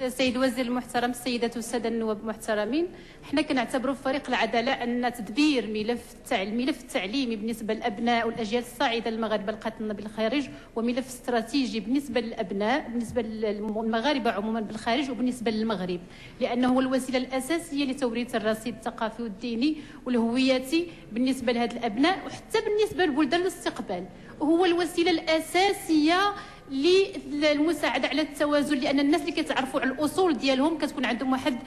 السيد الوزير المحترم، السيدات والساده النواب المحترمين، حنا كنعتبروا في فريق العداله ان تدبير الملف التعليمي بالنسبه للابناء والاجيال الصاعده المغاربه القاطنه بالخارج وملف استراتيجي بالنسبه للابناء، بالنسبه للمغاربه عموما بالخارج وبالنسبه للمغرب، لانه هو الوسيله الاساسيه لتوريث الرصيد الثقافي والديني والهوياتي بالنسبه لهذ الابناء، وحتى بالنسبه لبلدان الاستقبال. وهو الوسيله الاساسيه للمساعده على التوازن، لان الناس اللي كيتعرفوا على الاصول ديالهم كتكون عندهم واحد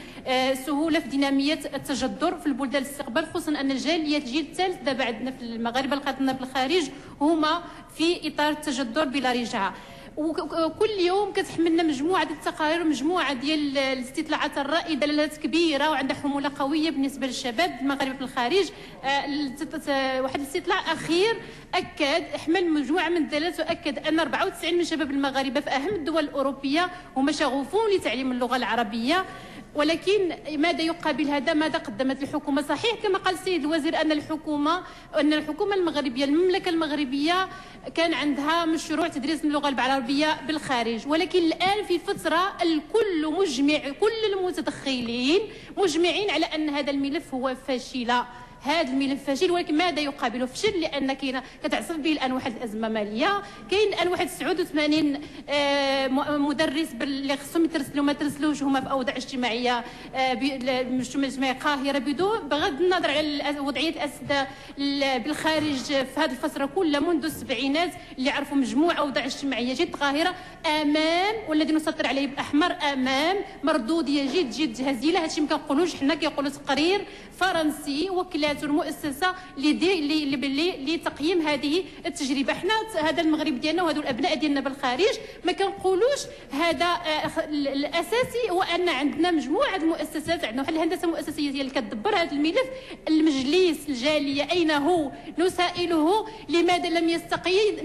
سهوله في ديناميه التجذر في البلدان الاستقبال، خصوصا ان الجيل الثالث دابا عندنا في المغاربه القاطنه بالخارج هما في اطار التجذر بلا رجعه. وكل يوم كتحملنا مجموعه ديال التقارير ومجموعه ديال الاستطلاعات الرائده دلالات كبيره وعندها حموله قويه بالنسبه للشباب المغاربه في الخارج. واحد الاستطلاع اخير حمل مجموعه من الدلالات واكد ان 94 من شباب المغاربه في اهم الدول الاوروبيه هما شغوفون لتعليم اللغه العربيه. ولكن ماذا يقابل هذا؟ ماذا قدمت الحكومه؟ صحيح كما قال السيد الوزير ان الحكومه المغربيه، المملكه المغربيه كان عندها مشروع تدريس اللغه العربيه بالخارج، ولكن الان في فتره كل المتدخلين مجمعين على ان هذا الملف هو فاشل. هذا الملف فاشل، ولكن ماذا يقابله؟ فشل لان كتعصف به الان واحد الازمه ماليه، كاين الان واحد 89 مدرس اللي خصهم يترسلوا ما ترسلوش، هما في اوضاع اجتماعيه قاهره بغض النظر على وضعيه الاساتذه بالخارج في هذه الفتره كلها منذ السبعينات اللي عرفوا مجموعه اوضاع اجتماعيه جد قاهره امام، والذي نسطر عليه بالاحمر، امام مردوديه جد هزيله. هادشي ما كنقولوش حنا، كيقولوا تقرير فرنسي وكلاته المؤسسه لتقييم هذه التجربه. حنا هذا المغرب ديالنا وهذو الابناء ديالنا بالخارج ما كنقولوش هذا الاساسي، هو ان عندنا مجموعه المؤسسات، عندنا واحد الهندسه المؤسسيه هي اللي كتدبر هذا الملف. المجلس الجاليه اين هو؟ نسائله لماذا لم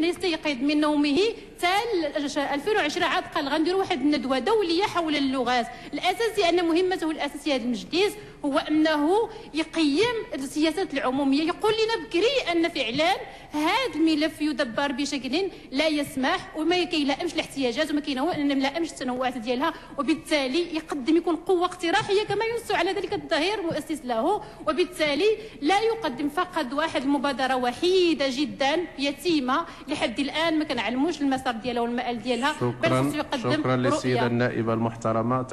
يستيقظ من نومه؟ تال 2010 عاد قال غنديروا واحد الندوه دوليه حول اللغات. الاساسي ان مهمته الاساسيه هذا المجلس هو انه يقيم السياسات العموميه، يقول لنا بكري ان فعلا هذا الملف يدبر بشكل لا يسمح وما كيلائمش الاحتياجات وما كيلائمش التنوعات ديالها، وبالتالي يكون قوه اقتراحيه كما ينص على ذلك الظهير المؤسس له، وبالتالي لا يقدم فقط واحد المبادره وحيده جدا يتيمه لحد الان ما كنعلموش المسار ديالها والمآل ديالها، بل خصو يقدم شكرا للسيده النائبه المحترمه.